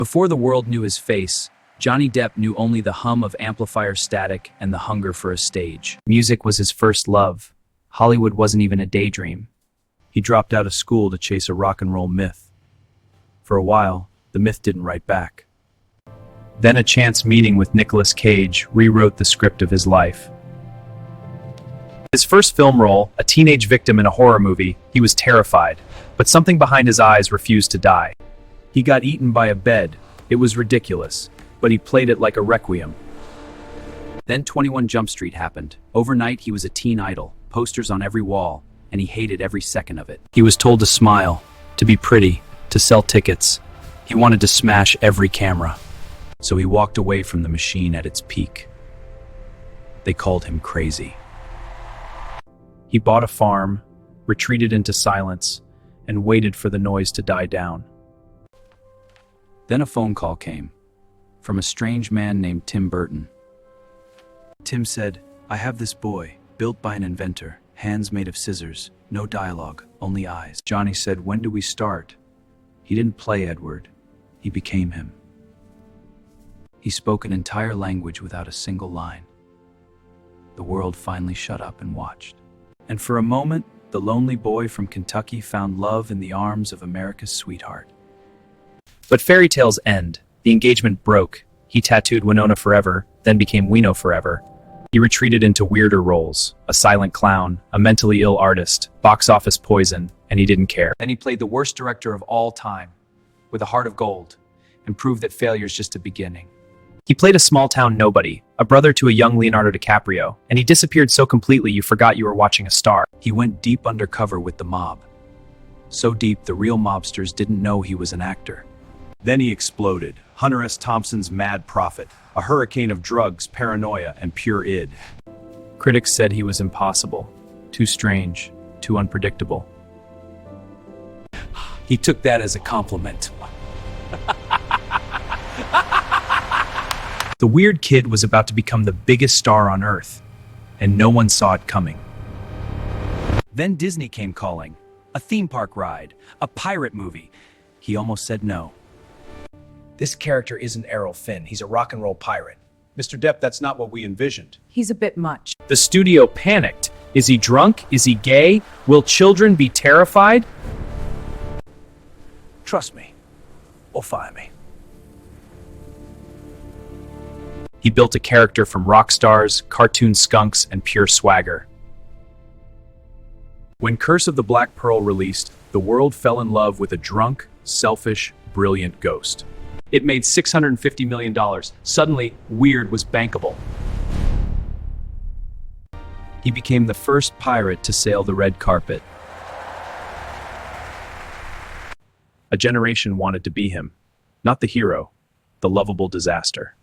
Before the world knew his face, Johnny Depp knew only the hum of amplifier static and the hunger for a stage. Music was his first love. Hollywood wasn't even a daydream. He dropped out of school to chase a rock and roll myth. For a while, the myth didn't write back. Then a chance meeting with Nicolas Cage rewrote the script of his life. His first film role, a teenage victim in a horror movie, he was terrified, but something behind his eyes refused to die. He got eaten by a bed. It was ridiculous, but he played it like a requiem. Then 21 Jump Street happened. Overnight, he was a teen idol, posters on every wall, and he hated every second of it. He was told to smile, to be pretty, to sell tickets. He wanted to smash every camera. So he walked away from the machine at its peak. They called him crazy. He bought a farm, retreated into silence, and waited for the noise to die down. Then a phone call came, from a strange man named Tim Burton. Tim said, "I have this boy, built by an inventor, hands made of scissors, no dialogue, only eyes." Johnny said, "When do we start?" He didn't play Edward, he became him. He spoke an entire language without a single line. The world finally shut up and watched. And for a moment, the lonely boy from Kentucky found love in the arms of America's sweetheart. But fairy tales end. The engagement broke. He tattooed Winona forever, then became Wino forever. He retreated into weirder roles, a silent clown, a mentally ill artist, box office poison, and he didn't care. Then he played the worst director of all time, with a heart of gold, and proved that failure's just a beginning. He played a small-town nobody, a brother to a young Leonardo DiCaprio, and he disappeared so completely you forgot you were watching a star. He went deep undercover with the mob. So deep, the real mobsters didn't know he was an actor. Then he exploded, Hunter S. Thompson's mad prophet, a hurricane of drugs, paranoia, and pure id. Critics said he was impossible, too strange, too unpredictable. He took that as a compliment. The weird kid was about to become the biggest star on Earth, and no one saw it coming. Then Disney came calling. A theme park ride, a pirate movie. He almost said no. This character isn't Errol Finn, he's a rock and roll pirate. Mr. Depp, that's not what we envisioned. He's a bit much. The studio panicked. Is he drunk? Is he gay? Will children be terrified? Trust me, or fire me. He built a character from rock stars, cartoon skunks, and pure swagger. When Curse of the Black Pearl released, the world fell in love with a drunk, selfish, brilliant ghost. It made $650 million. Suddenly, weird was bankable. He became the first pirate to sail the red carpet. A generation wanted to be him. Not the hero, the lovable disaster.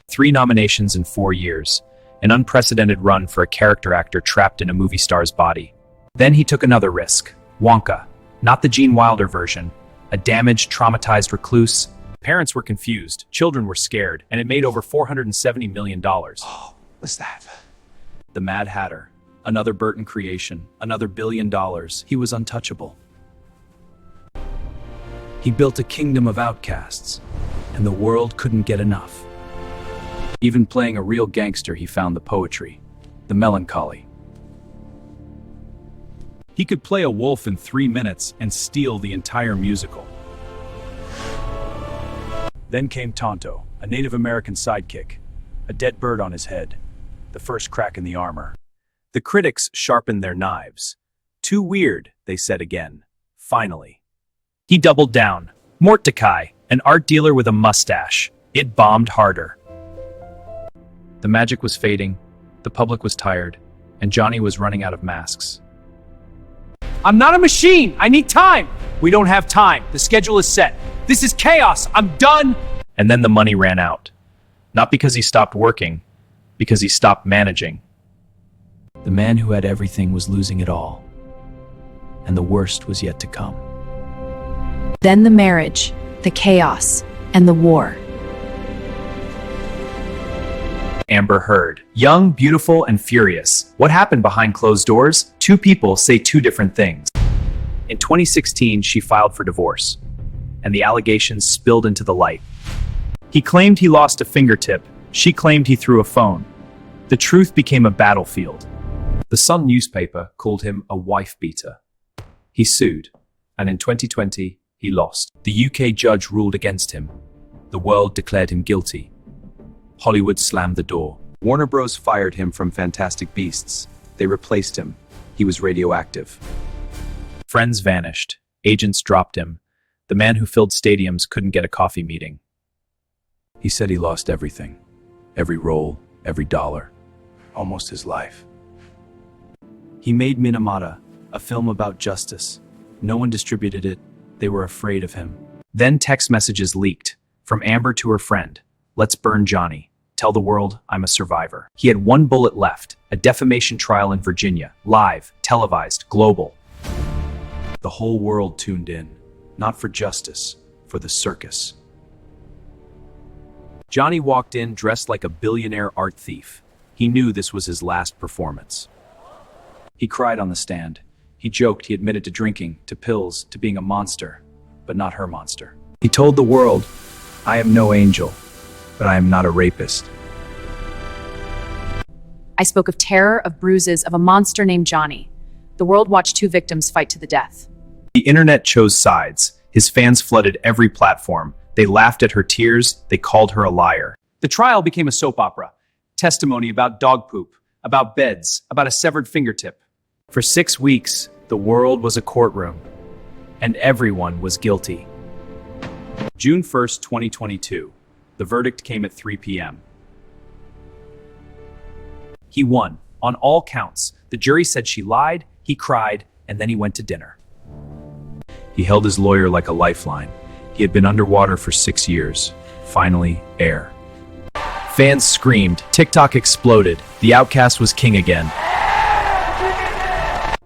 3 nominations in 4 years, an unprecedented run for a character actor trapped in a movie star's body. Then he took another risk, Wonka, not the Gene Wilder version, a damaged, traumatized recluse. Parents were confused, children were scared, and it made over $470 million. Oh, what's that? The Mad Hatter, another Burton creation, another $1 billion. He was untouchable. He built a kingdom of outcasts, and the world couldn't get enough. Even playing a real gangster, he found the poetry, the melancholy. He could play a wolf in 3 minutes and steal the entire musical. Then came Tonto, a Native American sidekick, a dead bird on his head, the first crack in the armor. The critics sharpened their knives. Too weird, they said again. Finally. He doubled down. Mordecai, an art dealer with a mustache. It bombed harder. The magic was fading, the public was tired, and Johnny was running out of masks. I'm not a machine! I need time! We don't have time. The schedule is set. This is chaos! I'm done! And then the money ran out. Not because he stopped working, because he stopped managing. The man who had everything was losing it all. And the worst was yet to come. Then the marriage, the chaos, and the war. Amber Heard. Young, beautiful, and furious. What happened behind closed doors? 2 people say 2 different things. In 2016, she filed for divorce. and the allegations spilled into the light. He claimed he lost a fingertip. She claimed he threw a phone. The truth became a battlefield. The Sun newspaper called him a wife-beater. He sued, and in 2020, he lost. The UK judge ruled against him. The world declared him guilty. Hollywood slammed the door. Warner Bros. Fired him from Fantastic Beasts. They replaced him. He was radioactive. Friends vanished. Agents dropped him. The man who filled stadiums couldn't get a coffee meeting. He said he lost everything. Every role, every dollar. Almost his life. He made Minamata, a film about justice. No one distributed it. They were afraid of him. Then text messages leaked. From Amber to her friend. Let's burn Johnny. Tell the world I'm a survivor. He had one bullet left. A defamation trial in Virginia. Live, televised, global. The whole world tuned in. Not for justice, for the circus. Johnny walked in dressed like a billionaire art thief. He knew this was his last performance. He cried on the stand. He joked he admitted to drinking, to pills, to being a monster, but not her monster. He told the world, I am no angel, but I am not a rapist. I spoke of terror, of bruises, of a monster named Johnny. The world watched two victims fight to the death. The internet chose sides. His fans flooded every platform. They laughed at her tears. They called her a liar. The trial became a soap opera. Testimony about dog poop, about beds, about a severed fingertip. For 6 weeks, the world was a courtroom, and everyone was guilty. June 1st, 2022. The verdict came at 3 p.m. He won, on all counts. The jury said she lied, he cried, and then he went to dinner. He held his lawyer like a lifeline. He had been underwater for 6 years. Finally, air. Fans screamed. TikTok exploded. The outcast was king again.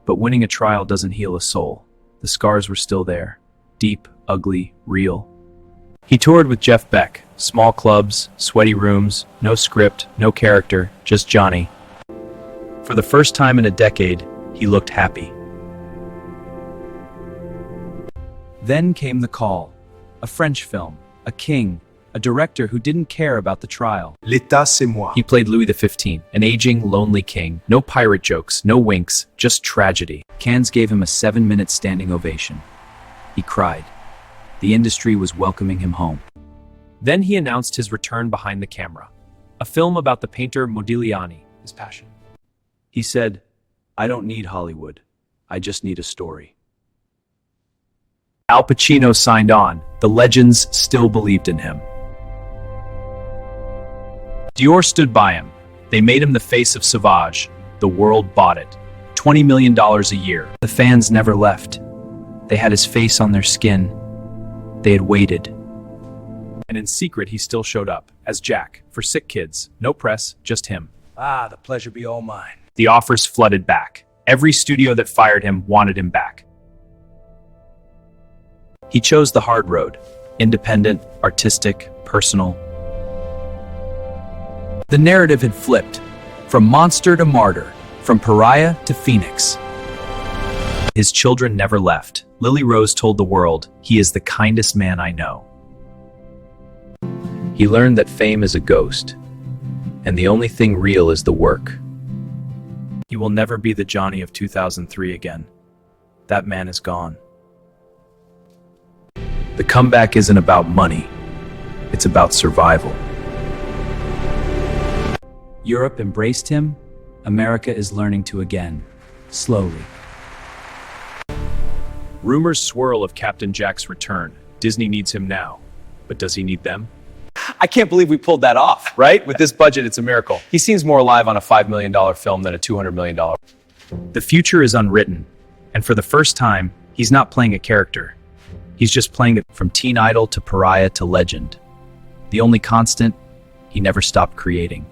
But winning a trial doesn't heal a soul. The scars were still there. Deep, ugly, real. He toured with Jeff Beck. Small clubs, sweaty rooms, no script, no character, just Johnny. For the first time in a decade, he looked happy. Then came the call. A French film, a king, a director who didn't care about the trial. L'état, c'est moi. He played Louis XV, an aging, lonely king. No pirate jokes, no winks, just tragedy. Cannes gave him a 7-minute standing ovation. He cried. The industry was welcoming him home. Then he announced his return behind the camera. A film about the painter Modigliani, his passion. He said, I don't need Hollywood. I just need a story. Al Pacino signed on. The legends still believed in him. Dior stood by him. They made him the face of Sauvage. The world bought it. $20 million a year. The fans never left. They had his face on their skin. They had waited. And in secret, he still showed up, as Jack, for sick kids. No press, just him. Ah, the pleasure be all mine. The offers flooded back. Every studio that fired him wanted him back. He chose the hard road. Independent, artistic, personal. The narrative had flipped. From monster to martyr. From pariah to phoenix. His children never left. Lily Rose told the world, he is the kindest man I know. He learned that fame is a ghost, and the only thing real is the work. He will never be the Johnny of 2003 again. That man is gone. The comeback isn't about money. It's about survival. Europe embraced him. America is learning to again, slowly. Rumors swirl of Captain Jack's return. Disney needs him now. But does he need them? I can't believe we pulled that off, right? With this budget, it's a miracle. He seems more alive on a $5 million film than a $200 million. The future is unwritten. And for the first time, he's not playing a character. He's just playing it from teen idol to pariah to legend. The only constant, he never stopped creating.